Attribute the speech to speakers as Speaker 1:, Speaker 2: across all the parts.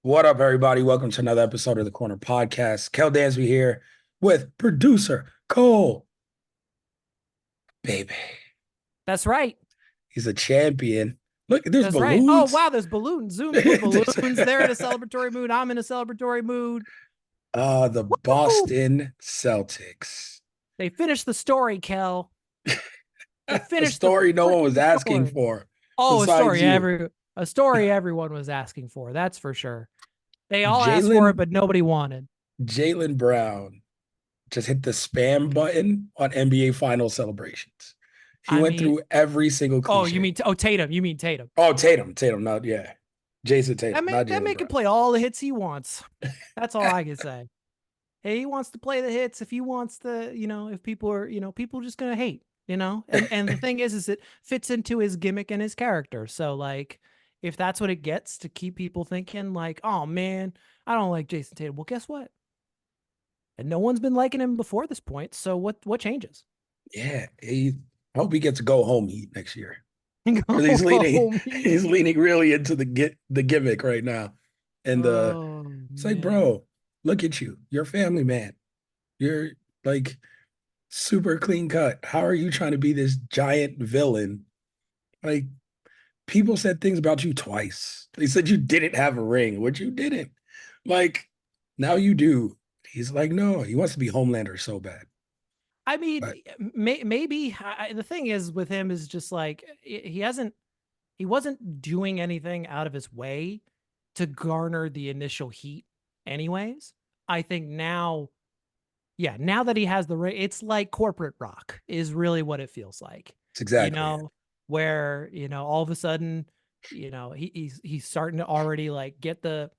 Speaker 1: What up, everybody? Welcome to another episode of the Corner Podcast. Kel Dansby here with producer Coale. Baby,
Speaker 2: That's right.
Speaker 1: he's a champion. Look, there's
Speaker 2: That's right. Oh,
Speaker 1: balloons.
Speaker 2: wow. There's balloons. Zoom balloons. They're in a celebratory mood. I'm in a celebratory mood.
Speaker 1: The
Speaker 2: Woo!
Speaker 1: Boston Celtics.
Speaker 2: They finished the story, Kel. They
Speaker 1: A
Speaker 2: finished the
Speaker 1: story no one was
Speaker 2: freaking
Speaker 1: asking
Speaker 2: story.
Speaker 1: for
Speaker 2: Oh,
Speaker 1: besides you.
Speaker 2: a story everyone was asking for. That's for sure. They all asked for it,
Speaker 1: Jalen
Speaker 2: but nobody wanted.
Speaker 1: Jalen Brown just hit the spam button on NBA final celebrations. He
Speaker 2: I
Speaker 1: went
Speaker 2: mean,
Speaker 1: through every single
Speaker 2: oh, you
Speaker 1: cliche.
Speaker 2: mean Tatum? You mean Tatum?
Speaker 1: Oh, Tatum, not yeah. Jason Tatum, not
Speaker 2: That
Speaker 1: Jalen
Speaker 2: man can
Speaker 1: Brown.
Speaker 2: play all the hits he wants. That's all I can say. Hey, he wants to play the hits. If he wants to, if people are, people are just gonna hate, And the thing is it fits into his gimmick and his character. So like, if that's what it gets to keep people thinking like, oh man, I don't like Jason Tatum. Well, guess what? And no one's been liking him before this point. So what changes?
Speaker 1: Yeah, I hope he gets to go home heat next year because
Speaker 2: Go home.
Speaker 1: he's leaning really into the gimmick right now, and
Speaker 2: Oh
Speaker 1: it's like,
Speaker 2: man.
Speaker 1: bro, look at you, you're a family man, you're like super clean cut. How are you trying to be this giant villain? Like people said things about you twice. They said you didn't have a ring, which you didn't. Like now you do. He's like, no, he wants to be Homelander so bad,
Speaker 2: I mean,
Speaker 1: but
Speaker 2: maybe the thing is with him is just like he wasn't doing anything out of his way to garner the initial heat anyways. I think now, yeah, now that he has the ring, it's like corporate rock is really what it feels like.
Speaker 1: it's
Speaker 2: You
Speaker 1: exactly it.
Speaker 2: know, where, all of a sudden, he's starting to already like get the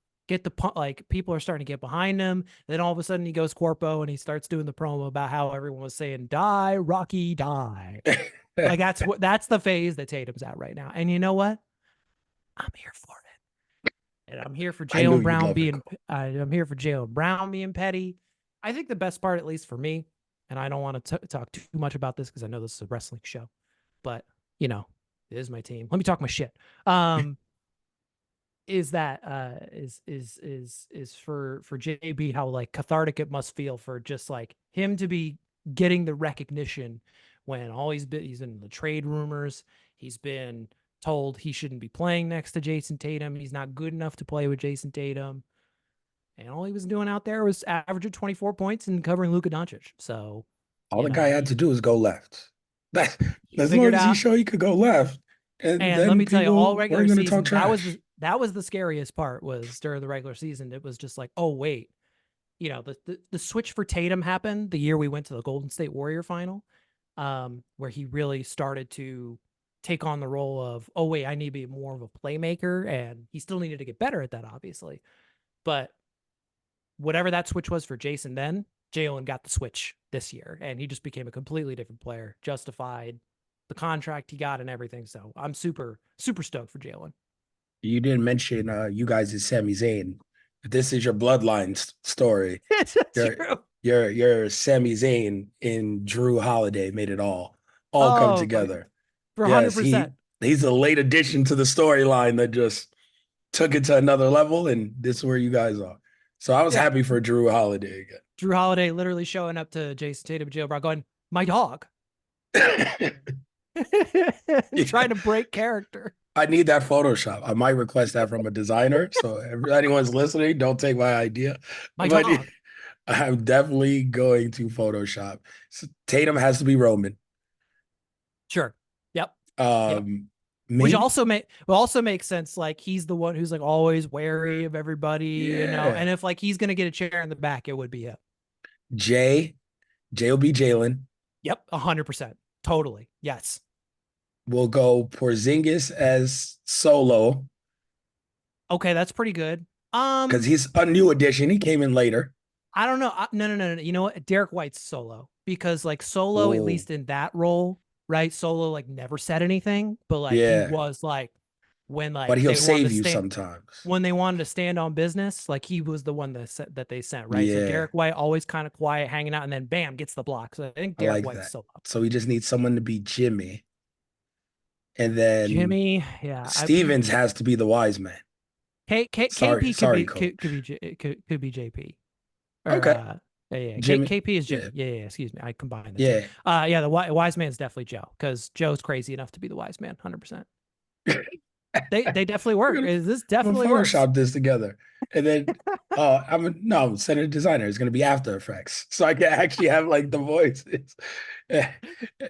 Speaker 2: like people are starting to get behind him. Then all of a sudden he goes corpo and he starts doing the promo about how everyone was saying die Rocky die. Like that's the phase that Tatum's at right now. And you know what? I'm here for it. And I'm here for
Speaker 1: I knew
Speaker 2: Jalen
Speaker 1: you'd
Speaker 2: Brown
Speaker 1: love it,
Speaker 2: being
Speaker 1: Cole.
Speaker 2: I'm here for Jalen Brown being petty. I think the best part, at least for me, and I don't want to talk too much about this because I know this is a wrestling show, but it is my team. Let me talk my shit. Um, is that is for JB how like cathartic it must feel for just like him to be getting the recognition when all he's in the trade rumors. He's been told he shouldn't be playing next to Jason Tatum. He's not good enough to play with Jason Tatum. And all he was doing out there was averaging 24 points and covering Luka Doncic. So,
Speaker 1: All the guy had to do is go left. That
Speaker 2: he
Speaker 1: as long
Speaker 2: figured
Speaker 1: as he
Speaker 2: out.
Speaker 1: showed he could go left, and
Speaker 2: And let
Speaker 1: then
Speaker 2: me tell you, all
Speaker 1: people weren't
Speaker 2: regular
Speaker 1: going to talk
Speaker 2: season,
Speaker 1: trash.
Speaker 2: that was the scariest part was during the regular season. It was just like, oh wait, the switch for Tatum happened the year we went to the Golden State Warrior final, where he really started to take on the role of, oh wait, I need to be more of a playmaker, and he still needed to get better at that, obviously. But whatever that switch was for Jason, then Jalen got the switch this year, and he just became a completely different player, justified the contract he got and everything. So I'm super stoked for Jalen.
Speaker 1: You didn't mention you guys is Sami Zayn. This is your bloodline story.
Speaker 2: It's
Speaker 1: Your
Speaker 2: true.
Speaker 1: your Sami Zayn in Drew Holiday made it all come
Speaker 2: Oh my,
Speaker 1: together.
Speaker 2: for
Speaker 1: Yes,
Speaker 2: 100%.
Speaker 1: he's a late addition to the storyline that just took it to another level, and this is where you guys are. So I was
Speaker 2: Yeah.
Speaker 1: happy for Drew Holiday
Speaker 2: Drew Holiday literally showing up to Jason Tatum jail, bro, going, my dog.
Speaker 1: again.
Speaker 2: Trying
Speaker 1: Yeah.
Speaker 2: to break character.
Speaker 1: I need that Photoshop. I might request that from a designer. So if anyone's listening, don't take my idea.
Speaker 2: My
Speaker 1: But
Speaker 2: dog.
Speaker 1: I'm definitely going to Photoshop. So Tatum has to be Roman.
Speaker 2: Sure. Yep. Yep.
Speaker 1: Um,
Speaker 2: Which
Speaker 1: maybe,
Speaker 2: also makes sense. Like he's the one who's like always wary of everybody,
Speaker 1: yeah.
Speaker 2: and if like he's gonna get a chair in the back, it would be him.
Speaker 1: Jay, Jay will be Jalen.
Speaker 2: Yep, 100%. Totally. Yes.
Speaker 1: We'll go Porzingis as Solo
Speaker 2: Okay, that's pretty good.
Speaker 1: because he's a new addition. He came in later.
Speaker 2: I don't know. No. You know what? Derek White's Solo because like Solo, at
Speaker 1: Oh,
Speaker 2: least in that role, right? Solo like never said anything, but like he
Speaker 1: yeah.
Speaker 2: was like when
Speaker 1: But
Speaker 2: like
Speaker 1: he'll
Speaker 2: they wanted
Speaker 1: save
Speaker 2: to
Speaker 1: you
Speaker 2: stand
Speaker 1: sometimes.
Speaker 2: when they wanted to stand on business, like he was the one that they sent, right? So
Speaker 1: Yeah.
Speaker 2: Derek White always kind of quiet, hanging out, and then bam, gets the block. So I think
Speaker 1: I
Speaker 2: Derek
Speaker 1: like
Speaker 2: White's
Speaker 1: that.
Speaker 2: Solo.
Speaker 1: So we just need someone to be Jimmy. And then
Speaker 2: Jimmy, yeah,
Speaker 1: Stevens has to be the wise man. Sorry,
Speaker 2: KP
Speaker 1: sorry, Coach.
Speaker 2: could be JP or
Speaker 1: Okay, Jimmy.
Speaker 2: KP is Jimmy.
Speaker 1: Yeah,
Speaker 2: Yeah, yeah, excuse me, I combined the two.
Speaker 1: yeah.
Speaker 2: Yeah, the wise man's definitely Joe because Joe's crazy enough to be the wise man, 100%. They definitely
Speaker 1: We're
Speaker 2: work.
Speaker 1: gonna,
Speaker 2: This
Speaker 1: I'm gonna
Speaker 2: definitely works.
Speaker 1: Photoshop this together, and then I'm sending a designer. It's gonna be After Effects, so I can actually have like the voices,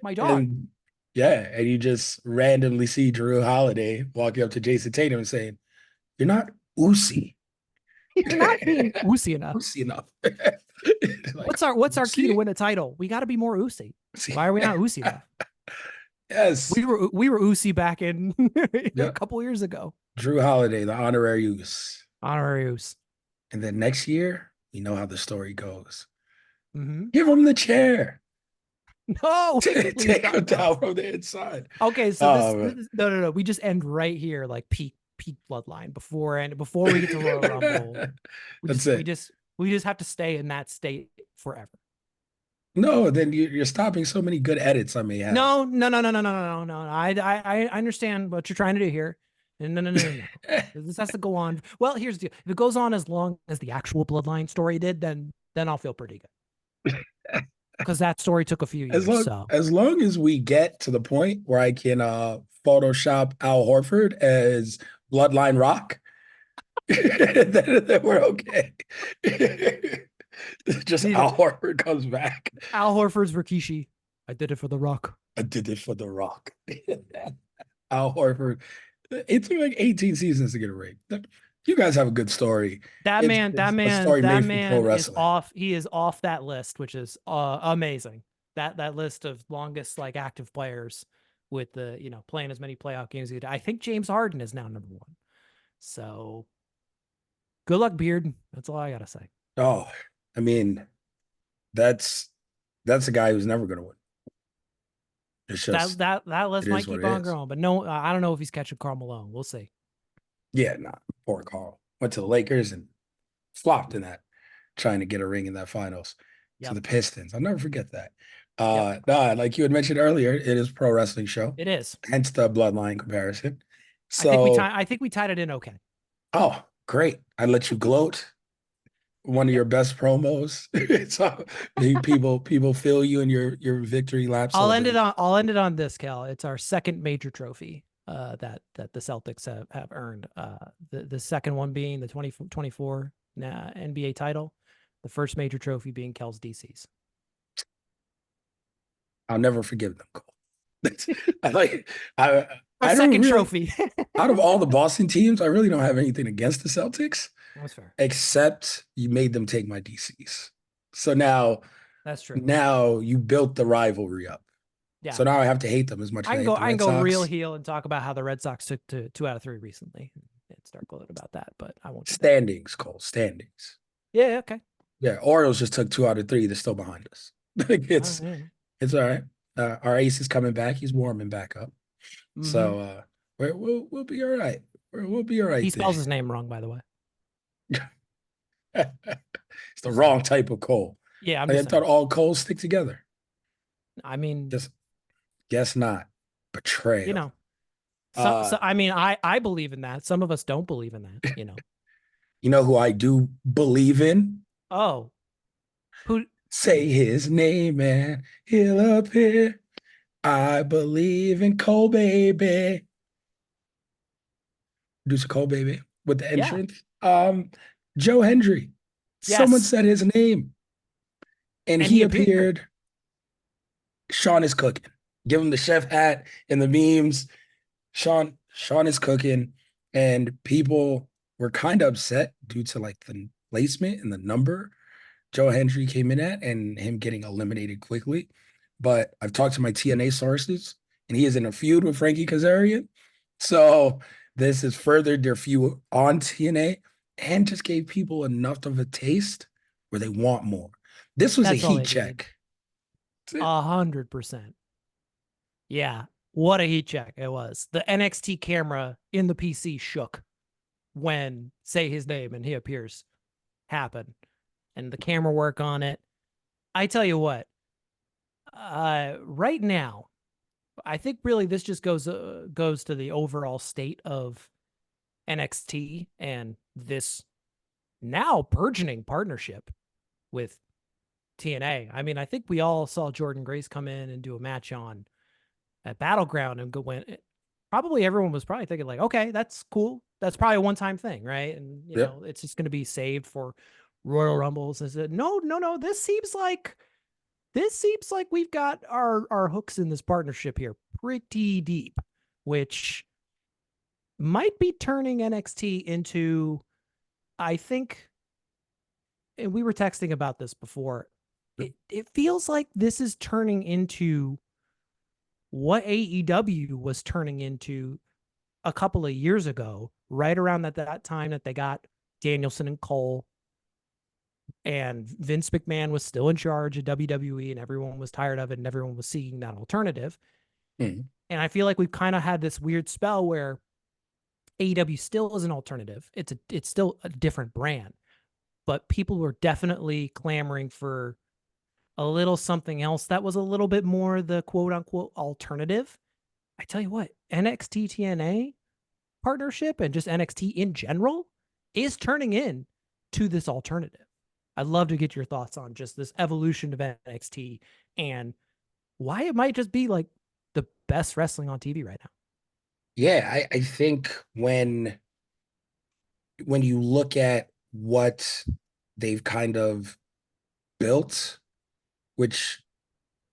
Speaker 2: My dog.
Speaker 1: and yeah, and you just randomly see Drew Holiday walking up to Jason Tatum and saying, "You're not Uzi,
Speaker 2: You're not being oozy enough.
Speaker 1: Uzi enough." Like
Speaker 2: What's our key to
Speaker 1: Uzi,
Speaker 2: win a title? We got to be more oozy.
Speaker 1: Uzi.
Speaker 2: Why are we not oozy enough?
Speaker 1: Yes,
Speaker 2: We were oozy back in a
Speaker 1: yeah.
Speaker 2: couple years ago.
Speaker 1: Drew Holiday, the honorary use,
Speaker 2: Honorary ooze.
Speaker 1: and then next year, you know how the story goes.
Speaker 2: Mm-hmm.
Speaker 1: Give him the chair.
Speaker 2: No, please
Speaker 1: Take him
Speaker 2: God, no.
Speaker 1: down from the inside.
Speaker 2: Okay, so
Speaker 1: Um,
Speaker 2: no. We just end right here, like peak bloodline before we get to Royal Rumble. We
Speaker 1: that's
Speaker 2: just we
Speaker 1: it.
Speaker 2: just we just have to stay in that state forever.
Speaker 1: No, then you're stopping so many good edits I may have.
Speaker 2: No. I understand what you're trying to do here. No. This has to go on. Well, here's the deal. If it goes on as long as the actual bloodline story did, then I'll feel pretty good. Because that story took a few
Speaker 1: as
Speaker 2: years.
Speaker 1: long
Speaker 2: So
Speaker 1: as long as we get to the point where I can Photoshop Al Horford as Bloodline Rock, then we're okay. Just
Speaker 2: need
Speaker 1: Al Horford comes back.
Speaker 2: Al Horford's Rikishi. I did it for the Rock.
Speaker 1: I did it for the Rock. Al Horford. It took like 18 seasons to get a ring. You guys have a good story.
Speaker 2: That
Speaker 1: It's
Speaker 2: man, that
Speaker 1: it's a
Speaker 2: man,
Speaker 1: story
Speaker 2: that
Speaker 1: made for pro
Speaker 2: man is
Speaker 1: wrestling.
Speaker 2: off. He is off that list, which is amazing. That list of longest like active players with the playing as many playoff games as he did. I think James Harden is now number one. So good luck, Beard. That's all I gotta say.
Speaker 1: Oh, I mean, that's that's a guy who's never going to win. It's
Speaker 2: That
Speaker 1: just
Speaker 2: that that
Speaker 1: it
Speaker 2: list might
Speaker 1: is what
Speaker 2: keep
Speaker 1: it
Speaker 2: on
Speaker 1: is.
Speaker 2: growing, but no, I don't know if he's catching Karl Malone. We'll see.
Speaker 1: Yeah, nah. Poor Carl went to the Lakers and flopped in that, trying to get a ring in that finals to
Speaker 2: Yep,
Speaker 1: the Pistons. I'll never forget that.
Speaker 2: yep.
Speaker 1: Nah, like you had mentioned earlier, it is a pro wrestling show,
Speaker 2: It is.
Speaker 1: hence the bloodline comparison. So,
Speaker 2: I think we tied it in okay.
Speaker 1: oh, great. I let you gloat. One of
Speaker 2: Yep.
Speaker 1: your best promos. So people feel you in your victory lap celebration.
Speaker 2: I'll end it on this, Cal. It's our second major trophy that the Celtics have earned. The second one being the 2024 NBA title, the first major trophy being Kel's DC's.
Speaker 1: I'll never forgive them, Cole. I like I
Speaker 2: Our
Speaker 1: I don't
Speaker 2: second
Speaker 1: really
Speaker 2: trophy.
Speaker 1: out of all the Boston teams, I really don't have anything against the Celtics,
Speaker 2: That's fair.
Speaker 1: except you made them take my DCs. So now
Speaker 2: That's true.
Speaker 1: now you built the rivalry up.
Speaker 2: Yeah.
Speaker 1: So now I have to hate them as much as I hate the
Speaker 2: I can
Speaker 1: Red
Speaker 2: go real
Speaker 1: Sox.
Speaker 2: heel and talk about how the Red Sox took to 2 out of 3 recently and start gloating about that, but I won't do that.
Speaker 1: Standings, Cole, standings.
Speaker 2: Yeah, okay.
Speaker 1: Yeah, Orioles just took 2 out of 3. They're still behind us. Like
Speaker 2: Yeah.
Speaker 1: it's all right. Our ace is coming back. He's warming back up.
Speaker 2: Mm-hmm.
Speaker 1: So we'll be all right. We'll be all
Speaker 2: He
Speaker 1: right
Speaker 2: spells
Speaker 1: there.
Speaker 2: his name wrong, by the way.
Speaker 1: It's the
Speaker 2: Just saying.
Speaker 1: wrong type of coal.
Speaker 2: Yeah, I'm
Speaker 1: I
Speaker 2: just
Speaker 1: thought
Speaker 2: saying.
Speaker 1: all coals stick together.
Speaker 2: I mean,
Speaker 1: Just guess not.
Speaker 2: you
Speaker 1: Betrayal.
Speaker 2: know,
Speaker 1: Uh,
Speaker 2: I mean, I believe in that. Some of us don't believe in that.
Speaker 1: you know who I do believe in?
Speaker 2: Oh, who?
Speaker 1: Say his name, man. He'll appear. I believe in Cole, baby. Producer Cole, baby, with the
Speaker 2: Yeah.
Speaker 1: entrance. Joe Hendry. Someone
Speaker 2: Yes.
Speaker 1: said his name, and
Speaker 2: And
Speaker 1: he
Speaker 2: he appeared.
Speaker 1: appeared. Sean is cooking. Give him the chef hat and the memes. Sean is cooking, and people were kind of upset due to like the placement and the number Joe Hendry came in at and him getting eliminated quickly. But I've talked to my TNA sources, and he is in a feud with Frankie Kazarian. So this has furthered their feud on TNA and just gave people enough of a taste where they want more. This was a
Speaker 2: That's all
Speaker 1: heat
Speaker 2: they needed.
Speaker 1: check. That's it.
Speaker 2: 100%. Yeah. What a heat check it was. The NXT camera in the PC shook when say his name and he appears happen, and the camera work on it. I tell you what. Right now, I think really this just goes to the overall state of NXT and this now burgeoning partnership with TNA. I mean, I think we all saw Jordan Grace come in and do a match on at Battleground and go win. Probably everyone was probably thinking like, okay, that's cool. That's probably a one-time thing, right? And
Speaker 1: Yep.
Speaker 2: it's just going to be saved for Royal Rumbles. And said, no, no, no. This seems like we've got our hooks in this partnership here pretty deep, which might be turning NXT into, I think, and we were texting about this before. It feels like this is turning into what AEW was turning into a couple of years ago, right around that time that they got Danielson and Cole, and Vince McMahon was still in charge of WWE, and everyone was tired of it, and everyone was seeking that alternative.
Speaker 1: Mhm.
Speaker 2: And I feel like we've kind of had this weird spell where AEW still is an alternative. It's still a different brand, but people were definitely clamoring for a little something else that was a little bit more the quote unquote alternative. I tell you what, NXT TNA partnership and just NXT in general is turning in to this alternative. I'd love to get your thoughts on just this evolution of NXT and why it might just be like the best wrestling on TV right now.
Speaker 1: Yeah, I think when you look at what they've kind of built, which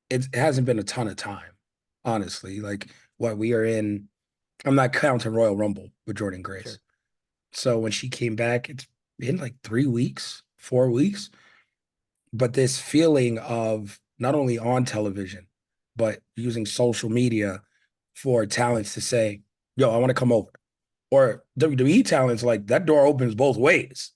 Speaker 1: it hasn't been a ton of time, honestly. Like what we are in, I'm not counting Royal Rumble with Jordan Grace.
Speaker 2: Sure.
Speaker 1: So when she came back, it's been like 3 weeks, 4 weeks. But this feeling of not only on television, but using social media for talents to say, yo, I want to come over. Or WWE talents, like that door opens both ways.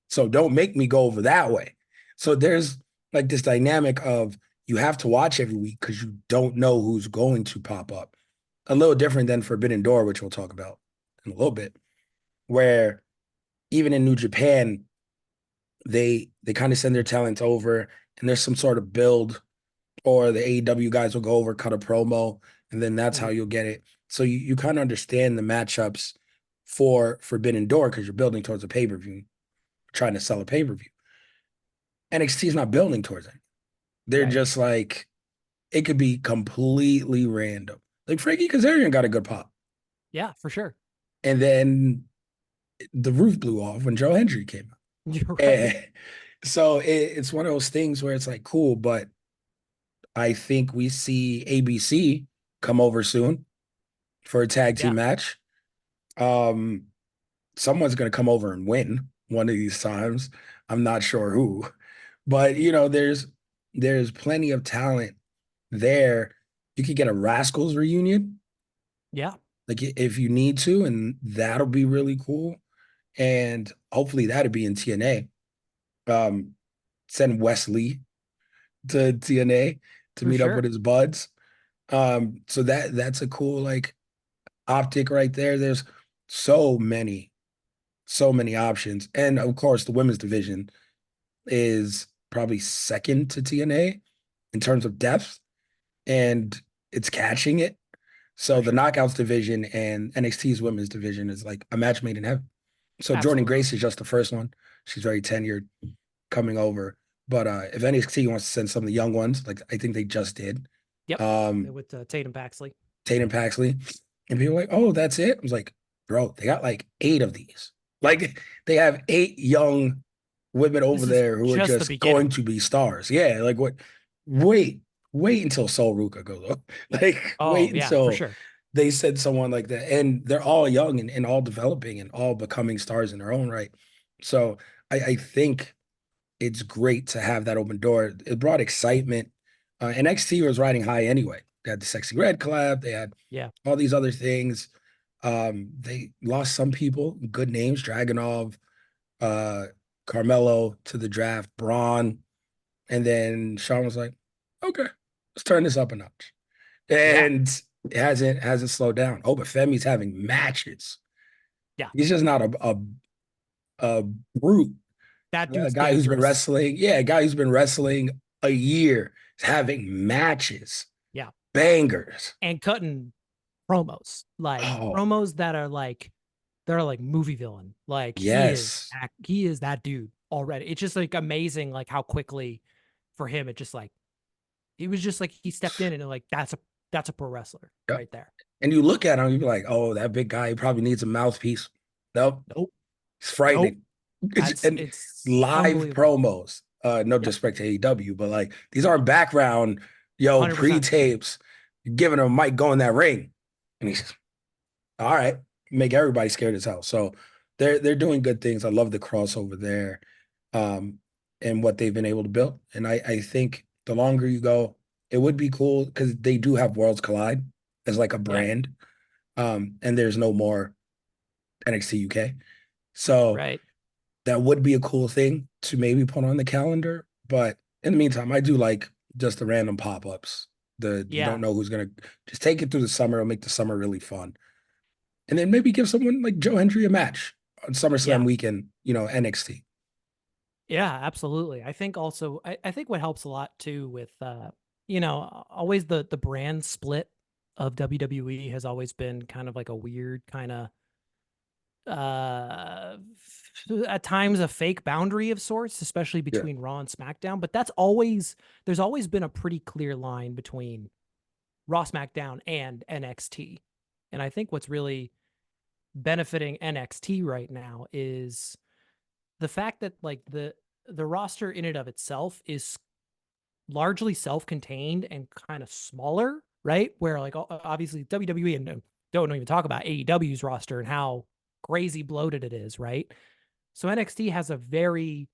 Speaker 1: So don't make me go over that way. So there's like this dynamic of you have to watch every week because you don't know who's going to pop up. A little different than Forbidden Door, which we'll talk about in a little bit, where even in New Japan, they kind of send their talents over and there's some sort of build, or the AEW guys will go over, cut a promo, and then that's how
Speaker 2: Mhm.
Speaker 1: you'll get it. So you kind of understand the matchups for Forbidden Door because you're building towards a pay-per-view, trying to sell a pay-per-view. NXT is not building towards it. They're
Speaker 2: Right.
Speaker 1: just like, it could be completely random. Like Frankie Kazarian got a good pop.
Speaker 2: Yeah, for sure.
Speaker 1: And then the roof blew off when Joe Hendry came out.
Speaker 2: You're right.
Speaker 1: And so it's one of those things where it's like, cool, but I think we see ABC come over soon for a tag
Speaker 2: Yeah,
Speaker 1: team match. Um, Someone's going to come over and win one of these times. I'm not sure who, but there's plenty of talent there. You could get a Rascals reunion,
Speaker 2: yeah,
Speaker 1: like if you need to, and that'll be really cool. And hopefully that'll be in TNA. Um, Send Wesley to TNA to
Speaker 2: for
Speaker 1: meet up with
Speaker 2: sure.
Speaker 1: his buds. So that's a cool like optic right there. There's so many, so many options. And of course, the women's division is probably second to TNA in terms of depth, and it's catching it. So
Speaker 2: For
Speaker 1: the
Speaker 2: sure.
Speaker 1: knockouts division and NXT's women's division is like a match made in heaven. So Jordan
Speaker 2: Absolutely.
Speaker 1: Grace is just the first one. She's very tenured coming over. But if NXT wants to send some of the young ones, like I think they just did,
Speaker 2: Yep.
Speaker 1: um,
Speaker 2: With Tatum Paxley.
Speaker 1: Tatum Paxley, and people are like, oh, that's it. I was like, bro, they got like 8 of these. Like they have 8 young women over
Speaker 2: This is
Speaker 1: there who are
Speaker 2: just the
Speaker 1: just going
Speaker 2: beginning.
Speaker 1: to be stars. Yeah, like what? Wait, wait until Sol Ruka goes up. Like
Speaker 2: Oh
Speaker 1: wait
Speaker 2: yeah, for
Speaker 1: until
Speaker 2: sure.
Speaker 1: they send someone like that, and they're all young and all developing and all becoming stars in their own right. So I think it's great to have that open door. It brought excitement. NXT was riding high anyway. They had the Sexy Red collab. They had
Speaker 2: Yeah,
Speaker 1: all these other things. They lost some people, good names, Dragonov, uh, Carmelo to the draft, Braun, and then Sean was like, "Okay, let's turn this up a notch,"
Speaker 2: yeah,
Speaker 1: and it hasn't slowed down. Oh, but Femi's having matches.
Speaker 2: yeah.
Speaker 1: He's just not a brute.
Speaker 2: That
Speaker 1: A
Speaker 2: dude's
Speaker 1: guy who's been
Speaker 2: dangerous.
Speaker 1: wrestling, yeah, a guy who's been wrestling a year is having matches,
Speaker 2: Yeah,
Speaker 1: bangers.
Speaker 2: and cutting promos, like
Speaker 1: Oh,
Speaker 2: promos that are like they're like movie villain. Like
Speaker 1: Yes.
Speaker 2: he is that dude already. It's just like amazing, like how quickly for him it just like it was just like he stepped in and like that's a pro wrestler
Speaker 1: Yep.
Speaker 2: right there.
Speaker 1: And you look at him, you'd be like, oh, that big guy, he probably needs a mouthpiece. Nope.
Speaker 2: Nope,
Speaker 1: It's
Speaker 2: nope.
Speaker 1: frightening. And
Speaker 2: It's
Speaker 1: live
Speaker 2: unbelievable.
Speaker 1: promos, no
Speaker 2: Yep,
Speaker 1: disrespect to AEW, but like these aren't background,
Speaker 2: 100%.
Speaker 1: pre-tapes, giving him a mic, go in that ring. And he's all right, make everybody scared as hell. So they're doing good things. I love the crossover there, um, and what they've been able to build. And I think the longer you go, it would be cool because they do have Worlds Collide as like a
Speaker 2: Yeah,
Speaker 1: brand. And there's no more NXT UK. So
Speaker 2: right.
Speaker 1: that would be a cool thing to maybe put on the calendar. But in the meantime, I do like just the random pop-ups. The you don't
Speaker 2: Yeah,
Speaker 1: know who's gonna just take it through the summer. It'll make the summer really fun. And then maybe give someone like Joe Hendry a match on SummerSlam
Speaker 2: yeah.
Speaker 1: weekend, NXT.
Speaker 2: Yeah, absolutely. I think also I think what helps a lot too with always the brand split of WWE has always been kind of like a weird kind of uh at times a fake boundary of sorts, especially
Speaker 1: Yeah.
Speaker 2: between Raw and SmackDown, but there's always been a pretty clear line between Raw, SmackDown and NXT. And I think what's really benefiting NXT right now is the fact that like the roster in and of itself is largely self-contained and kind of smaller, right? Where like obviously WWE and don't even talk about AEW's roster and how crazy bloated it is, right? So NXT has a very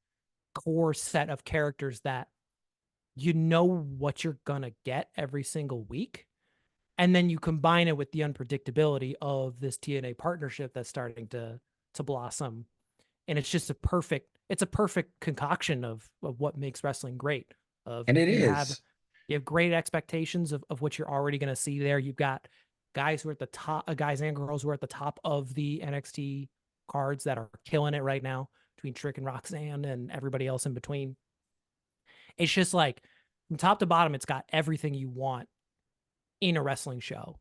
Speaker 2: core set of characters that you know what you're gonna get every single week. And then you combine it with the unpredictability of this TNA partnership that's starting to blossom, and it's a perfect concoction of what makes wrestling great. Of
Speaker 1: And it
Speaker 2: you
Speaker 1: is.
Speaker 2: have great expectations of what you're already going to see there. You've got guys who are at the top, guys and girls who are at the top of the NXT cards that are killing it right now, between Trick and Roxanne and everybody else in between. It's just like from top to bottom, it's got everything you want in a wrestling show,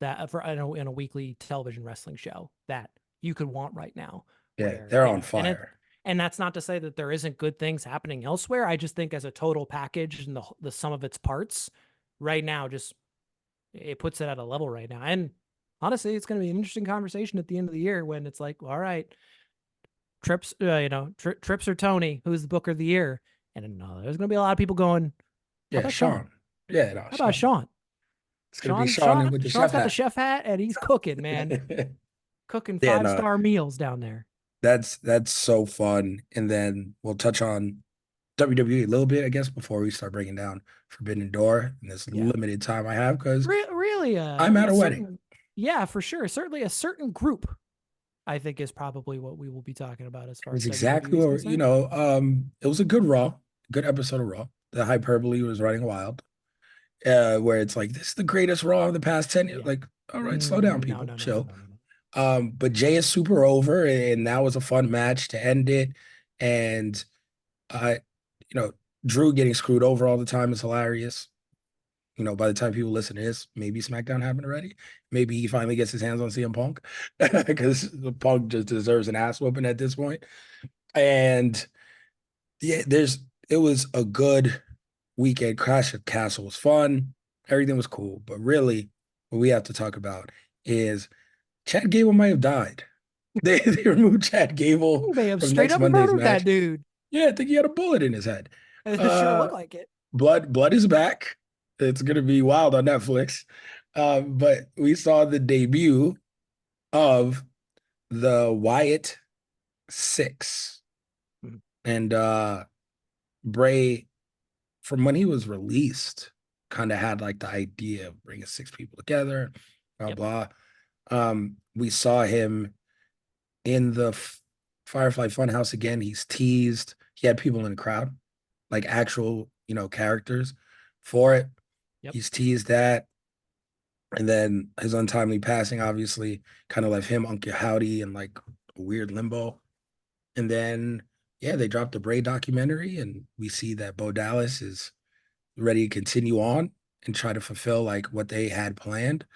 Speaker 2: that for in a weekly television wrestling show that you could want right now.
Speaker 1: Yeah,
Speaker 2: Where
Speaker 1: they're on fire.
Speaker 2: and that's not to say that there isn't good things happening elsewhere. I just think as a total package and the sum of its parts, right now, just it puts it at a level right now. And honestly, it's going to be an interesting conversation at the end of the year when it's like, all right, trips or Tony, who's the Booker of the year, and there's going to be a lot of people going, how
Speaker 1: Yeah,
Speaker 2: about Sean?
Speaker 1: Sean. Yeah, no,
Speaker 2: How about
Speaker 1: Sean.
Speaker 2: Sean?
Speaker 1: It's gonna be Sean with the
Speaker 2: Sean's
Speaker 1: chef
Speaker 2: got the
Speaker 1: hat.
Speaker 2: chef hat and he's cooking, man. Cooking
Speaker 1: Yeah,
Speaker 2: five
Speaker 1: no,
Speaker 2: star meals down there.
Speaker 1: that's so fun. And then we'll touch on WWE a little bit, I guess, before we start breaking down Forbidden Door in this
Speaker 2: Yeah.
Speaker 1: limited time I have because
Speaker 2: Really,
Speaker 1: I'm at
Speaker 2: a
Speaker 1: a wedding.
Speaker 2: certain, yeah, for sure. Certainly a certain group, I think, is probably what we will be talking about as far as
Speaker 1: It's
Speaker 2: WWE
Speaker 1: exactly
Speaker 2: is
Speaker 1: what,
Speaker 2: concerned.
Speaker 1: it was a good Raw, good episode of Raw. The hyperbole was running wild, where it's like, this is the greatest Raw of the past 10 years.
Speaker 2: Yeah.
Speaker 1: Like, all right, slow down,
Speaker 2: No,
Speaker 1: people,
Speaker 2: no, no, no,
Speaker 1: chill.
Speaker 2: no, no, no.
Speaker 1: But Jay is super over, and that was a fun match to end it. And I, Drew getting screwed over all the time is hilarious. By the time people listen to this, maybe SmackDown happened already. Maybe he finally gets his hands on CM Punk because Punk just deserves an ass whooping at this point. And yeah, it was a good weekend. Crash at Castle was fun. Everything was cool. But really, what we have to talk about is Chad Gable might have died. They removed Chad Gable
Speaker 2: They have
Speaker 1: from
Speaker 2: straight
Speaker 1: next
Speaker 2: up
Speaker 1: Monday's
Speaker 2: murdered
Speaker 1: match.
Speaker 2: that dude.
Speaker 1: Yeah, I think he had a bullet in his head.
Speaker 2: It sure
Speaker 1: Uh,
Speaker 2: looked like it.
Speaker 1: blood is back. It's gonna be wild on Netflix. But we saw the debut of the Wyatt Six.
Speaker 2: Mhm.
Speaker 1: And Bray, from when he was released, kind of had like the idea of bringing six people together, blah
Speaker 2: Yep.
Speaker 1: blah. We saw him in the Firefly Funhouse again. He's teased. He had people in the crowd, like actual, characters for it.
Speaker 2: Yep.
Speaker 1: He's teased that. And then his untimely passing obviously kind of left him, Uncle Howdy, in like a weird limbo. And then, yeah, they dropped the Bray documentary, and we see that Bo Dallas is ready to continue on and try to fulfill like what they had planned.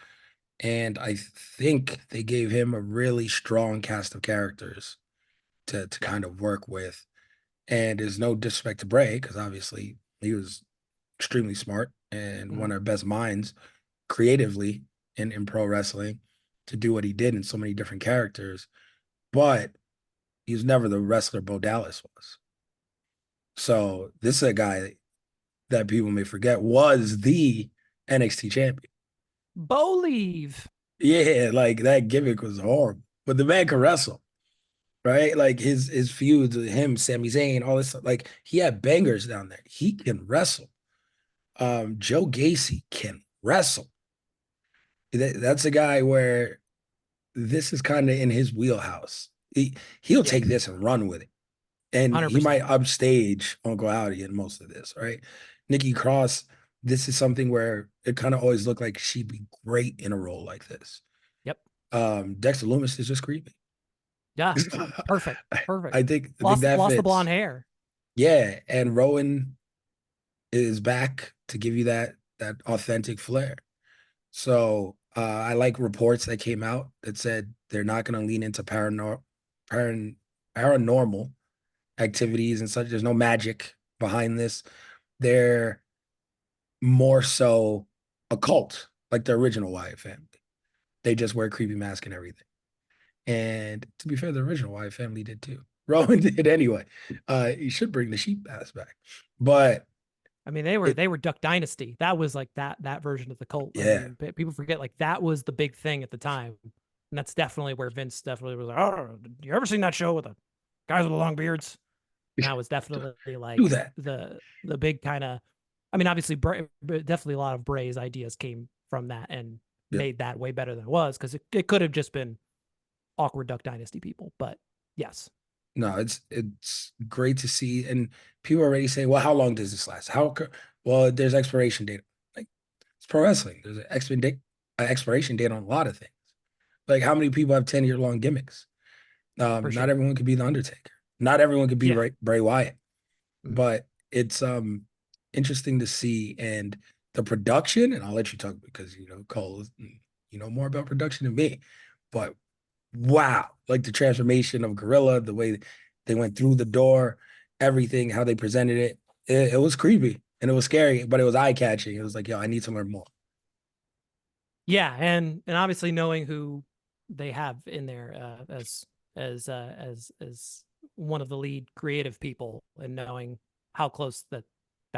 Speaker 1: And I think they gave him a really strong cast of characters to
Speaker 2: Yeah.
Speaker 1: kind of work with. And there's no disrespect to Bray, because obviously he was extremely smart and
Speaker 2: Mhm.
Speaker 1: one of the best minds creatively in pro wrestling to do what he did in so many different characters. But he was never the wrestler Bo Dallas was. So this is a guy that people may forget was the NXT champion.
Speaker 2: Bo leave.
Speaker 1: Yeah, like that gimmick was horrible, but the man can wrestle, right? Like his feuds with him, Sami Zayn, all this stuff. Like he had bangers down there. He can wrestle. Joe Gacy can wrestle. That's a guy where this is kind of in his wheelhouse. He'll take
Speaker 2: Yes.
Speaker 1: this and run with it, and he
Speaker 2: 100%.
Speaker 1: might upstage Uncle Howdy in most of this, right? Nikki Cross, this is something where it kind of always looked like she'd be great in a role like this.
Speaker 2: Yep.
Speaker 1: Dexter Loomis is just creepy.
Speaker 2: Yeah. Perfect. Perfect.
Speaker 1: I think
Speaker 2: Lost
Speaker 1: that
Speaker 2: lost the blonde
Speaker 1: fits.
Speaker 2: hair.
Speaker 1: Yeah, and Rowan is back to give you that authentic flair. So I like reports that came out that said they're not going to lean into paranormal activities and such. There's no magic behind this. They're more so a cult, like the original Wyatt family. They just wear creepy mask and everything. And to be fair, the original Wyatt family did too. Rowan did anyway. You should bring the sheep mask back. But
Speaker 2: I mean, they were
Speaker 1: it,
Speaker 2: they were Duck Dynasty. That was like that version of the cult. I
Speaker 1: yeah,
Speaker 2: mean, people forget like that was the big thing at the time, and that's definitely where Vince definitely was like, "Oh, you ever seen that show with the guys with the long beards?" And that was definitely
Speaker 1: do
Speaker 2: like
Speaker 1: that.
Speaker 2: the big kind of. I mean, obviously, definitely a lot of Bray's ideas came from that and
Speaker 1: Yeah.
Speaker 2: made that way better than it was because it could have just been awkward Duck Dynasty people. But yes,
Speaker 1: No, it's great to see. And people already say, well, how long does this last? Well, there's expiration date. Like it's pro wrestling. There's expiration date on a lot of things. Like how many people have 10-year long gimmicks?
Speaker 2: for
Speaker 1: Not
Speaker 2: sure.
Speaker 1: everyone could be the Undertaker. Not everyone could be
Speaker 2: Yeah.
Speaker 1: Bray Wyatt.
Speaker 2: Mhm.
Speaker 1: But it's interesting to see, and the production, and I'll let you talk because Coale, you know more about production than me. But wow, like the transformation of Gorilla, the way they went through the door, everything, how they presented it was creepy and it was scary, but it was eye catching. It was like, yo, I need to learn more.
Speaker 2: Yeah, and obviously knowing who they have in there as one of the lead creative people, and knowing how close that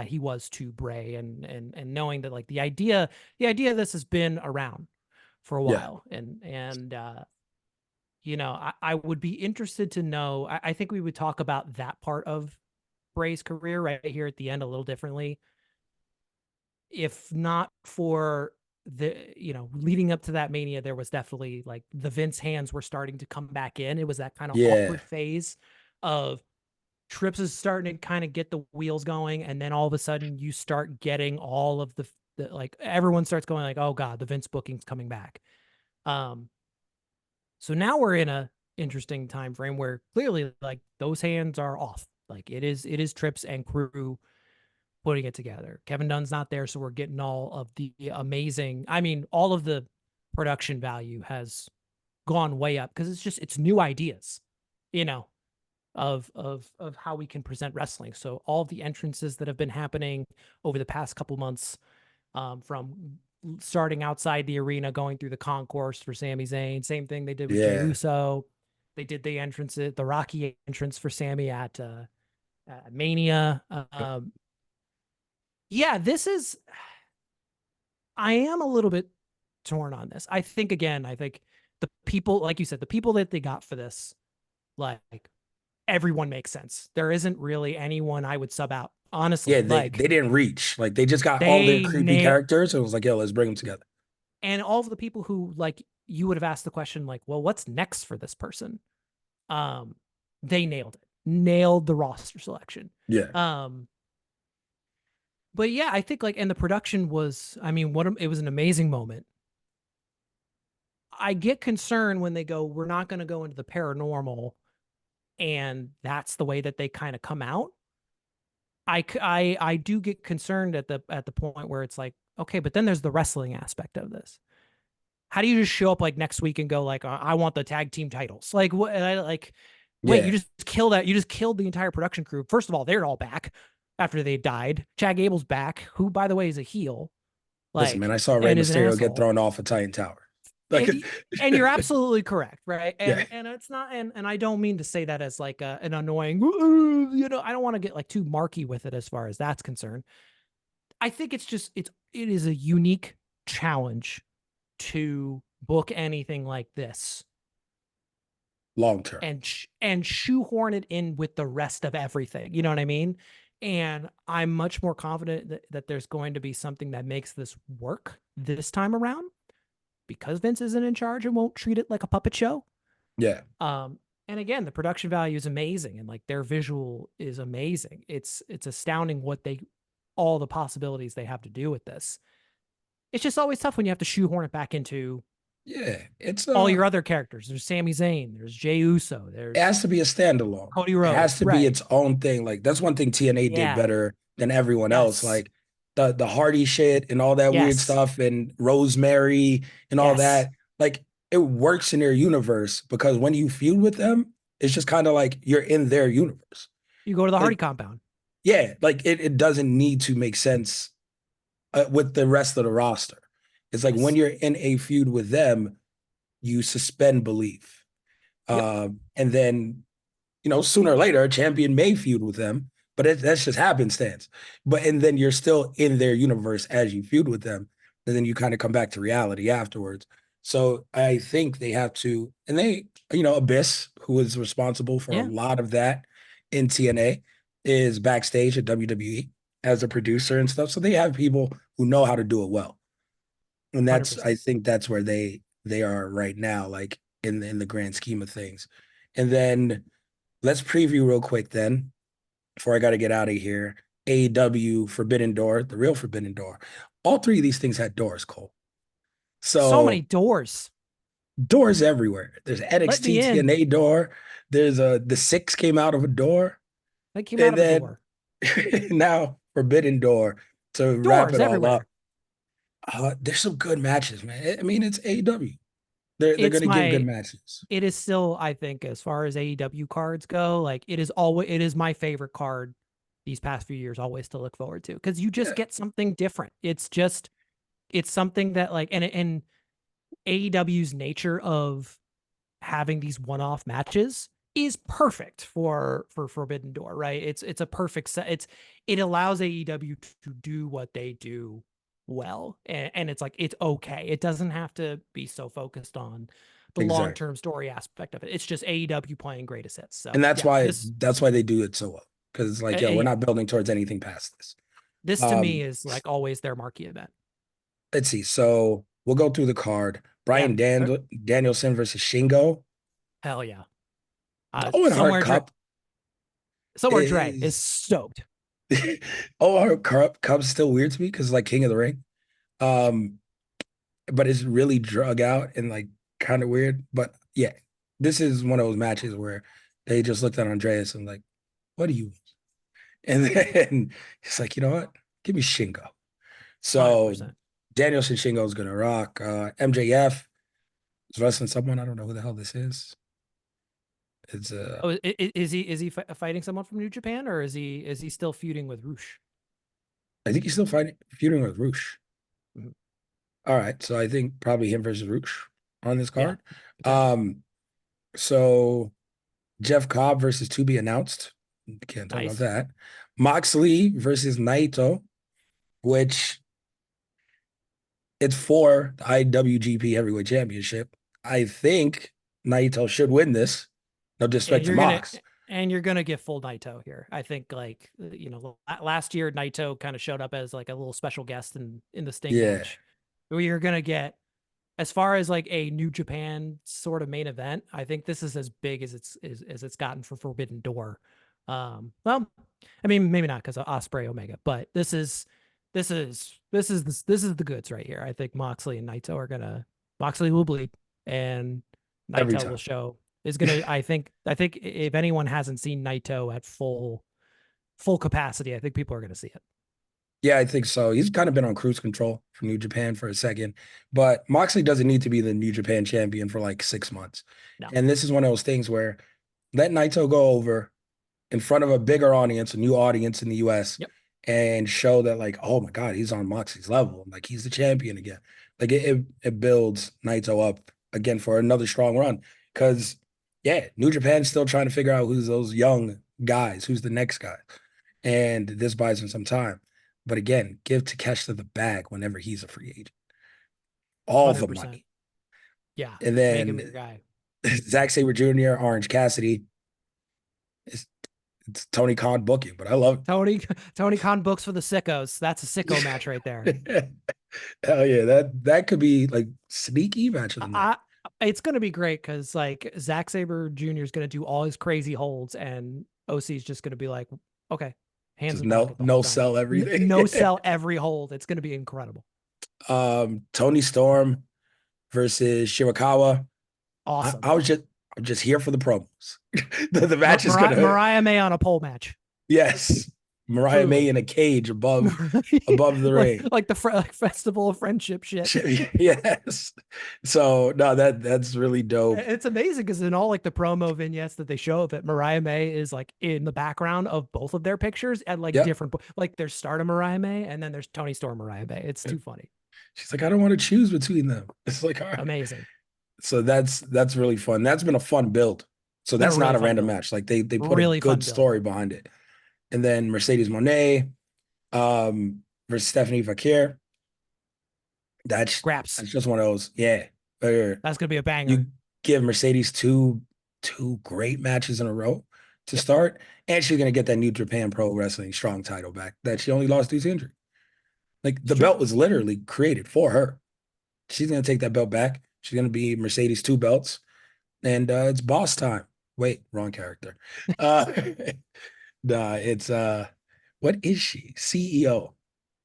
Speaker 2: he was to Bray, and knowing that like the idea of this has been around for a
Speaker 1: Yeah,
Speaker 2: while, and I would be interested to know. I think we would talk about that part of Bray's career right here at the end a little differently, if not for leading up to that Mania. There was definitely like the Vince hands were starting to come back in. It was that kind of
Speaker 1: yeah,
Speaker 2: awkward phase of Trips is starting to kind of get the wheels going, and then all of a sudden you start getting all of the like everyone starts going like, oh god, the Vince booking's coming back. um so now we're in a interesting time frame where clearly like those hands are off. Like it is Trips and crew putting it together. Kevin Dunn's not there, so we're getting all of the amazing. I mean, all of the production value has gone way up because it's new ideas, you know, of how we can present wrestling. So all of the entrances that have been happening over the past couple months, from starting outside the arena, going through the concourse for Sami Zayn. Same thing they did with Jey
Speaker 1: yeah,
Speaker 2: Uso. They did the Rocky entrance for Sami at Mania. Yeah, this is. I am a little bit torn on this. I think the people, like you said, the people that they got for this, like everyone makes sense. There isn't really anyone I would sub out,
Speaker 1: yeah.
Speaker 2: honestly.
Speaker 1: They
Speaker 2: Like
Speaker 1: didn't reach. Like they just got all their
Speaker 2: they
Speaker 1: creepy
Speaker 2: nail,
Speaker 1: characters and it was like, yo, let's bring them together.
Speaker 2: and all of the people who like you would have asked the question like, well, what's next for this person? Um, they nailed the roster selection.
Speaker 1: Yeah,
Speaker 2: Um, but yeah, I think like, and the production was, I mean, it was an amazing moment. I get concerned when they go, we're not going to go into the paranormal, and that's the way that they kind of come out. I do get concerned at the point where it's like, okay, but then there's the wrestling aspect of this. how do you just show up like next week and go like, I want the tag team titles? Like what? And I like, wait, you
Speaker 1: Yeah.
Speaker 2: just killed that. You just killed the entire production crew. First of all, they're all back after they died. Chad Gable's back, who by the way is a heel,
Speaker 1: Listen, man, I
Speaker 2: like,
Speaker 1: saw Rey
Speaker 2: and is an
Speaker 1: Mysterio get
Speaker 2: asshole.
Speaker 1: thrown off a Titan Tower. Like,
Speaker 2: And you're absolutely correct, right?
Speaker 1: yeah,
Speaker 2: And it's not, and I don't mean to say that as like an annoying, I don't want to get like too marky with it as far as that's concerned. I think it's just it is a unique challenge to book anything like this
Speaker 1: long term.
Speaker 2: and shoehorn it in with the rest of everything. You know what I mean? And I'm much more confident that there's going to be something that makes this work this time around because Vince isn't in charge and won't treat it like a puppet show.
Speaker 1: Yeah.
Speaker 2: Um, and again, the production value is amazing and like their visual is amazing. It's astounding what they all the possibilities they have to do with this. It's just always tough when you have to shoehorn it back into
Speaker 1: Yeah. It's
Speaker 2: all your other characters. There's Sami Zayn, there's Jey Uso,
Speaker 1: it has
Speaker 2: there's
Speaker 1: to be a standalone.
Speaker 2: Cody
Speaker 1: It has
Speaker 2: Rhodes.
Speaker 1: to be
Speaker 2: Right.
Speaker 1: its own thing. Like that's one thing TNA did
Speaker 2: Yeah.
Speaker 1: better than everyone else.
Speaker 2: Yes.
Speaker 1: Like the Hardy shit and all that weird
Speaker 2: Yes.
Speaker 1: stuff and Rosemary and all
Speaker 2: Yes.
Speaker 1: that. Like it works in their universe because when you feud with them, it's just kind of like you're in their universe.
Speaker 2: You go to the Hardy
Speaker 1: Like,
Speaker 2: compound.
Speaker 1: yeah, like it doesn't need to make sense with the rest of the roster. It's like when
Speaker 2: Yes.
Speaker 1: you're in a feud with them, you suspend belief.
Speaker 2: Yep.
Speaker 1: And then, sooner or later, a champion may feud with them, but that's just happenstance. And then you're still in their universe as you feud with them. And then you kind of come back to reality afterwards. So I think they have to, and Abyss, who is responsible for a
Speaker 2: Yeah.
Speaker 1: lot of that in TNA, is backstage at WWE as a producer and stuff. So they have people who know how to do it well. And I
Speaker 2: 100%.
Speaker 1: think that's where they are right now, like in the grand scheme of things. And then let's preview real quick then, before I got to get out of here. AEW Forbidden Door, the real Forbidden Door. All three of these things had doors, Cole.
Speaker 2: So many
Speaker 1: So
Speaker 2: doors.
Speaker 1: doors everywhere. There's
Speaker 2: Let
Speaker 1: NXT
Speaker 2: me in.
Speaker 1: TNA door. There's the Six came out of a door,
Speaker 2: They came out
Speaker 1: and
Speaker 2: of a
Speaker 1: then
Speaker 2: door.
Speaker 1: now Forbidden Door to wrap
Speaker 2: Doors
Speaker 1: it all up.
Speaker 2: everywhere.
Speaker 1: There's some good matches, man. I mean, it's AEW. They're
Speaker 2: It's
Speaker 1: gonna give good
Speaker 2: my
Speaker 1: matches.
Speaker 2: it is still, I think, as far as AEW cards go, like it is my favorite card these past few years, always to look forward to. Because you just
Speaker 1: Yeah,
Speaker 2: get something different. It's something that like and AEW's nature of having these one-off matches is perfect for Forbidden Door, right? It's a perfect set. It allows AEW to do what they do well, and it's like it's okay. It doesn't have to be so focused on the
Speaker 1: exactly.
Speaker 2: long-term story aspect of it. It's just AEW playing greatest hits. So
Speaker 1: And that's
Speaker 2: yeah,
Speaker 1: why they do it so well. Because it's like, yo, we're
Speaker 2: yeah,
Speaker 1: not building towards anything past this.
Speaker 2: this to me
Speaker 1: Um,
Speaker 2: is like always their marquee event.
Speaker 1: let's see. So we'll go through the card.
Speaker 2: Yeah,
Speaker 1: Danielson versus Shingo.
Speaker 2: hell yeah.
Speaker 1: The Owen Hart Cup
Speaker 2: Somewhere Dre is
Speaker 1: is
Speaker 2: stoked.
Speaker 1: Owen Hart Cup's still weird to me because like King of the Ring. Um, but it's really drug out and like kind of weird. But yeah, this is one of those matches where they just looked at Andreas and like, what do you want? And then he's like, you know what? Give me Shingo. So
Speaker 2: 100%.
Speaker 1: Danielson Shingo is gonna rock. MJF is wrestling someone. I don't know who the hell this is. It's
Speaker 2: Oh, is he fighting someone from New Japan, or is he still feuding with Roosh?
Speaker 1: I think he's still feuding with Roosh.
Speaker 2: Mhm.
Speaker 1: All right, so I think probably him versus Roosh on this
Speaker 2: Yeah,
Speaker 1: card.
Speaker 2: potentially.
Speaker 1: Um, so Jeff Cobb versus to be announced. Can't talk about
Speaker 2: Nice.
Speaker 1: that. Moxley versus Naito, which it's for the IWGP Heavyweight Championship. I think Naito should win this. No
Speaker 2: And
Speaker 1: disrespect to
Speaker 2: you're gonna
Speaker 1: Mox.
Speaker 2: and you're gonna get full Naito here. I think like last year Naito kind of showed up as like a little special guest in the Sting
Speaker 1: Yeah,
Speaker 2: match. Where you're gonna get as far as like a New Japan sort of main event. I think this is as big as it's gotten for Forbidden Door. Well, I mean maybe not because of Osprey Omega, but this is the goods right here. I think Moxley and Naito are gonna Moxley will bleed and
Speaker 1: every
Speaker 2: Naito will
Speaker 1: time.
Speaker 2: show is gonna I think if anyone hasn't seen Naito at full capacity, I think people are gonna see it.
Speaker 1: Yeah, I think so. He's kind of been on cruise control for New Japan for a second, but Moxley doesn't need to be the New Japan champion for like 6 months.
Speaker 2: No.
Speaker 1: And this is one of those things where let Naito go over in front of a bigger audience, a new audience in the US,
Speaker 2: Yep.
Speaker 1: and show that like, oh my God, he's on Moxley's level. Like he's the champion again. Like it builds Naito up again for another strong run. Cause yeah, New Japan's still trying to figure out who's those young guys, who's the next guy. And this buys him some time. But again, give Takeshita the bag whenever he's a free agent. All the
Speaker 2: 100%.
Speaker 1: money.
Speaker 2: Yeah.
Speaker 1: And
Speaker 2: Make him your
Speaker 1: then
Speaker 2: guy.
Speaker 1: Zack Sabre Jr., Orange Cassidy, it's, it's Tony Khan booking, but I love
Speaker 2: Tony Khan books for the sickos. That's a sicko match right there.
Speaker 1: it. Hell yeah, that could be like sneaky match of the night.
Speaker 2: I, it's gonna be great because like Zack Sabre Jr. is gonna do all his crazy holds, and OC is just gonna be like, okay, hands
Speaker 1: Just
Speaker 2: in
Speaker 1: no
Speaker 2: pocket the whole
Speaker 1: no
Speaker 2: time.
Speaker 1: sell everything.
Speaker 2: No sell every hold. It's gonna be incredible.
Speaker 1: Tony Storm versus Shirakawa.
Speaker 2: Awesome.
Speaker 1: I'm just here for the promos. The match is gonna
Speaker 2: Mariah May on a pole match.
Speaker 1: yes. Mariah May
Speaker 2: Truly.
Speaker 1: in a cage above the ring.
Speaker 2: like the like festival of friendship shit.
Speaker 1: Yes. So no, that's really dope.
Speaker 2: It's amazing because in all like the promo vignettes that they show of it, Mariah May is like in the background of both of their pictures at like
Speaker 1: Yep.
Speaker 2: different like there's Stardom Mariah May and then there's Tony Storm Mariah May. It's too funny.
Speaker 1: She's like, I don't want to choose between them. It's like, all right.
Speaker 2: Amazing.
Speaker 1: So that's really fun. That's been a fun build. So
Speaker 2: It's been a
Speaker 1: that's
Speaker 2: really
Speaker 1: not a
Speaker 2: fun
Speaker 1: random
Speaker 2: build.
Speaker 1: match. Like they put a
Speaker 2: Really fun
Speaker 1: good
Speaker 2: build.
Speaker 1: story behind it. And then Mercedes Monet versus Stephanie Fakir.
Speaker 2: Scraps.
Speaker 1: That's just one of those. Yeah.
Speaker 2: That's gonna be a banger.
Speaker 1: You give Mercedes two great matches in a row to start, and she's gonna get that New Japan Pro Wrestling Strong title back that she only lost due to injury. Like the belt was literally created for her. She's gonna take that belt back. She's gonna be Mercedes 2 belts, and it's boss time. Wait, wrong character. Uh, nah, it's what is she? CEO.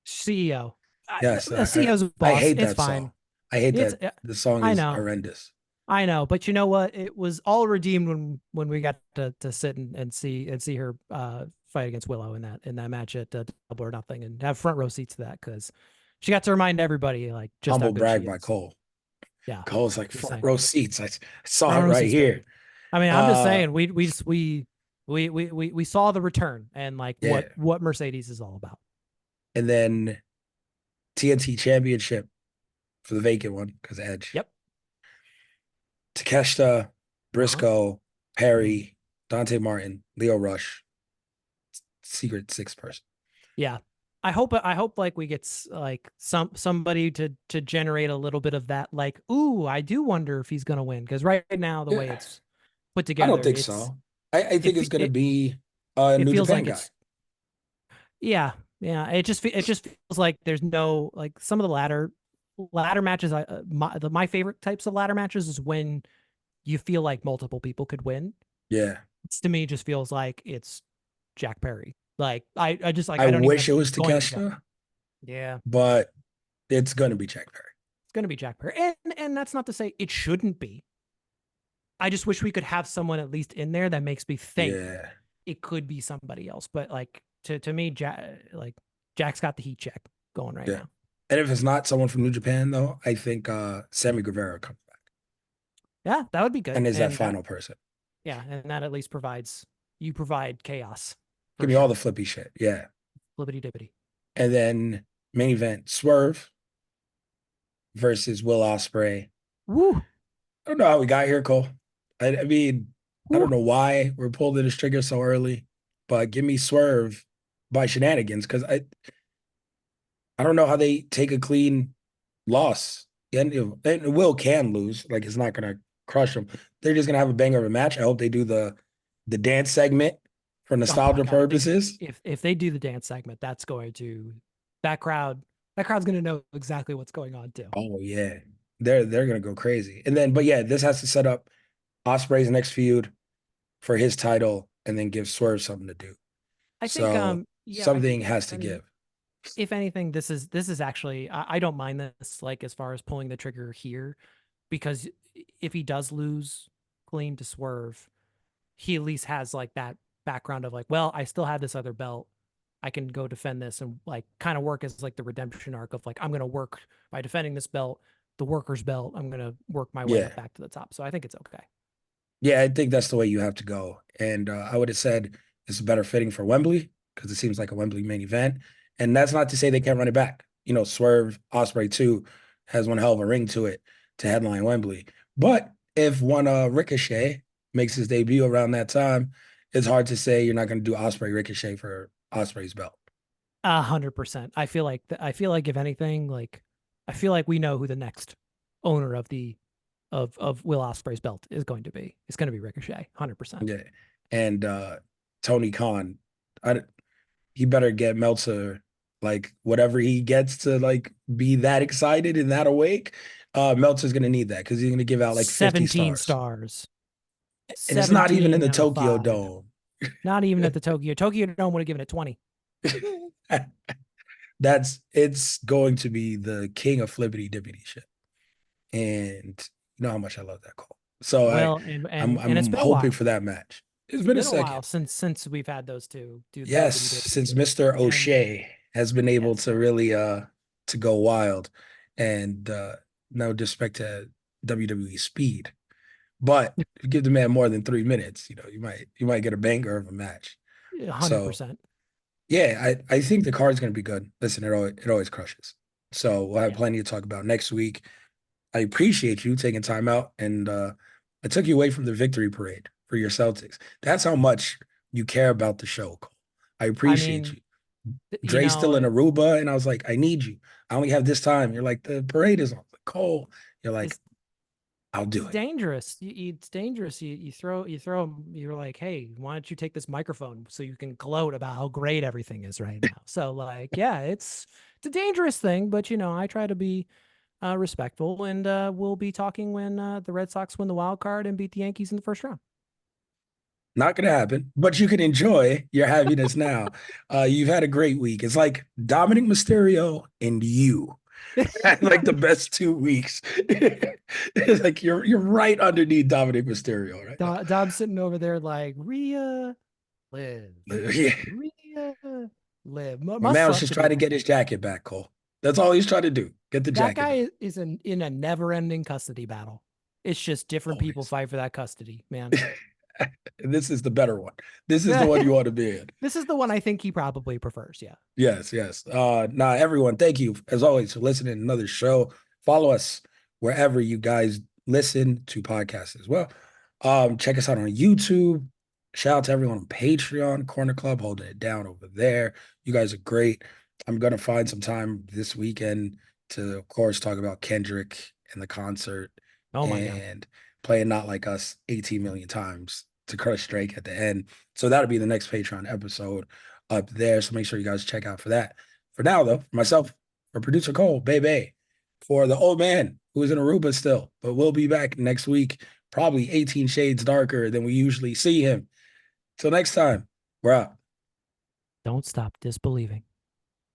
Speaker 2: CEO.
Speaker 1: Yes,
Speaker 2: The CEO's a
Speaker 1: I
Speaker 2: boss.
Speaker 1: hate
Speaker 2: It's
Speaker 1: that
Speaker 2: fine.
Speaker 1: song. I hate
Speaker 2: It's
Speaker 1: that the song
Speaker 2: I
Speaker 1: is
Speaker 2: know.
Speaker 1: horrendous.
Speaker 2: I know, but you know what? It was all redeemed when we got to sit and see her fight against Willow in that match at Double or Nothing and have front row seats to that because she got to remind everybody like just how
Speaker 1: Humble
Speaker 2: good she
Speaker 1: brag by
Speaker 2: is.
Speaker 1: Coale.
Speaker 2: Yeah,
Speaker 1: Cole's like
Speaker 2: just
Speaker 1: front
Speaker 2: saying.
Speaker 1: row seats. I saw it
Speaker 2: Front row
Speaker 1: right
Speaker 2: seats,
Speaker 1: here.
Speaker 2: baby. I mean, I'm just
Speaker 1: Uh,
Speaker 2: saying we saw the return and like
Speaker 1: yeah.
Speaker 2: what Mercedes is all about.
Speaker 1: And then TNT Championship for the vacant one because Edge.
Speaker 2: Yep.
Speaker 1: Takeshita,
Speaker 2: Uh-huh.
Speaker 1: Briscoe, Perry, Dante Martin, Leo Rush, secret six person.
Speaker 2: Yeah. I hope like we get like somebody to generate a little bit of that like ooh I do wonder if he's gonna win because right now the way
Speaker 1: Yeah,
Speaker 2: it's put
Speaker 1: I don't
Speaker 2: together
Speaker 1: think
Speaker 2: it's
Speaker 1: so. I think it's going to be a
Speaker 2: it
Speaker 1: New
Speaker 2: feels
Speaker 1: Japan
Speaker 2: like
Speaker 1: guy.
Speaker 2: it's yeah it just feels like there's no like some of the ladder matches my favorite types of ladder matches is when you feel like multiple people could win.
Speaker 1: Yeah.
Speaker 2: It's to me just feels like it's Jack Perry. Like I just like
Speaker 1: I
Speaker 2: I don't even know
Speaker 1: wish
Speaker 2: if
Speaker 1: it
Speaker 2: it's
Speaker 1: was
Speaker 2: going to be Jack.
Speaker 1: Takeshita,
Speaker 2: Yeah.
Speaker 1: but it's going to be Jack Perry.
Speaker 2: It's going to be Jack Perry. And that's not to say it shouldn't be. I just wish we could have someone at least in there that makes me think
Speaker 1: Yeah.
Speaker 2: it could be somebody else. But like to me, Jack's got the heat check going right
Speaker 1: Yeah.
Speaker 2: now.
Speaker 1: And if it's not someone from New Japan, though, I think Sammy Guevara comes back
Speaker 2: Yeah, that would be good.
Speaker 1: and is that
Speaker 2: And that
Speaker 1: final person.
Speaker 2: yeah, and that at least provide chaos
Speaker 1: Give
Speaker 2: for
Speaker 1: me all the
Speaker 2: sure.
Speaker 1: flippy shit. Yeah.
Speaker 2: Flippity dippity.
Speaker 1: And then main event Swerve versus Will Ospreay.
Speaker 2: Woo.
Speaker 1: I don't know how we got here, Cole. I mean, I don't
Speaker 2: Woo.
Speaker 1: know why we're pulling this trigger so early, but give me Swerve by shenanigans because I don't know how they take a clean loss. And Will can lose. Like it's not gonna crush them. They're just gonna have a banger of a match. I hope they do the dance segment for
Speaker 2: Oh my
Speaker 1: nostalgia
Speaker 2: god.
Speaker 1: purposes.
Speaker 2: If they do the dance segment, that's going to that crowd that crowd's gonna know exactly what's going on too.
Speaker 1: Oh yeah. They're gonna go crazy. And then, but yeah, this has to set up Osprey's next feud for his title and then give Swerve something to do.
Speaker 2: I think
Speaker 1: So
Speaker 2: yeah, I
Speaker 1: something
Speaker 2: think
Speaker 1: has to give.
Speaker 2: if anything, this is actually I don't mind this like as far as pulling the trigger here because if he does lose clean to Swerve, he at least has like that background of like, well, I still have this other belt. I can go defend this and like kind of work as like the redemption arc of like I'm gonna work by defending this belt, the worker's belt. I'm gonna work my way
Speaker 1: Yeah.
Speaker 2: up back to the top. So I think it's okay.
Speaker 1: Yeah, I think that's the way you have to go. And I would have said it's better fitting for Wembley because it seems like a Wembley main event. And that's not to say they can't run it back. You know, Swerve Osprey too has one hell of a ring to it to headline Wembley. But if one Ricochet makes his debut around that time, it's hard to say you're not going to do Osprey Ricochet for Osprey's belt.
Speaker 2: 100%. I feel like if anything, like I feel like we know who the next owner of the of Will Ospreay's belt is going to be. It's going to be Ricochet, 100%.
Speaker 1: Yeah. And Tony Khan, I, he better get Meltzer like whatever he gets to like be that excited and that awake. Meltzer's gonna need that because he's gonna give out like 50
Speaker 2: 17
Speaker 1: stars.
Speaker 2: stars.
Speaker 1: And it's not even in
Speaker 2: 17
Speaker 1: the
Speaker 2: out of
Speaker 1: Tokyo
Speaker 2: 5.
Speaker 1: Dome.
Speaker 2: Not even at the Tokyo Dome would have given it 20.
Speaker 1: It's going to be the king of flippity dippity shit. And you know how much I love that call. So
Speaker 2: Well, and it's
Speaker 1: I'm
Speaker 2: been a
Speaker 1: hoping
Speaker 2: while.
Speaker 1: for that match. It's
Speaker 2: It's
Speaker 1: been a
Speaker 2: been a
Speaker 1: second.
Speaker 2: while since we've had those two do the
Speaker 1: Yes,
Speaker 2: flippity dippity.
Speaker 1: since Mr.
Speaker 2: And
Speaker 1: O'Shea has been able
Speaker 2: yes,
Speaker 1: to really to go wild and no disrespect to WWE speed, but if you give the man more than 3 minutes, you know, you might get a banger of a match. So
Speaker 2: 100%.
Speaker 1: yeah, I think the card's gonna be good. Listen, it always crushes. So we'll have
Speaker 2: Yeah.
Speaker 1: plenty to talk about next week. I appreciate you taking time out and I took you away from the victory parade for your Celtics. That's how much you care about the show, Cole. I
Speaker 2: I
Speaker 1: appreciate
Speaker 2: mean,
Speaker 1: you.
Speaker 2: you
Speaker 1: Dre's still
Speaker 2: know,
Speaker 1: in Aruba, and I was like, I need you. I only have this time. You're like, the parade is on. Like, Cole, you're like,
Speaker 2: it's
Speaker 1: I'll do
Speaker 2: it's
Speaker 1: it.
Speaker 2: dangerous. It's dangerous. You're like, hey, why don't you take this microphone so you can gloat about how great everything is right now? So like, yeah, it's a dangerous thing, but I try to be respectful, and we'll be talking when the Red Sox win the wild card and beat the Yankees in the first round.
Speaker 1: Not gonna happen, but you can enjoy your happiness now. You've had a great week. It's like Dominic Mysterio and you had like the best 2 weeks. It's like you're right underneath Dominic Mysterio right now.
Speaker 2: Dom's sitting over there like Rhea, live,
Speaker 1: Yeah.
Speaker 2: Rhea, live.
Speaker 1: My
Speaker 2: Must
Speaker 1: man was
Speaker 2: suck
Speaker 1: just
Speaker 2: to be
Speaker 1: trying to
Speaker 2: that
Speaker 1: get his jacket back, Cole. That's all he's trying to do. Get the
Speaker 2: that
Speaker 1: jacket back.
Speaker 2: guy is in a never-ending custody battle. It's just different people
Speaker 1: Always.
Speaker 2: fight for that custody, man.
Speaker 1: This is the better one. This is the one you
Speaker 2: This
Speaker 1: want to be in.
Speaker 2: is the one I think he probably prefers. Yeah.
Speaker 1: Yes, yes. Nah, everyone, thank you as always for listening to another show. Follow us wherever you guys listen to podcasts as well. Check us out on YouTube. Shout out to everyone on Patreon, Corner Club, holding it down over there. You guys are great. I'm gonna find some time this weekend to, of course, talk about Kendrick and the concert
Speaker 2: Oh my God.
Speaker 1: and playing Not Like Us 18 million times to crush Drake at the end. So that'll be the next Patreon episode up there. So make sure you guys check out for that. For now, though, for myself, for producer Cole, baby, for the old man who is in Aruba still, but we'll be back next week, probably 18 shades darker than we usually see him. Till next time, we're out.
Speaker 2: Don't stop disbelieving.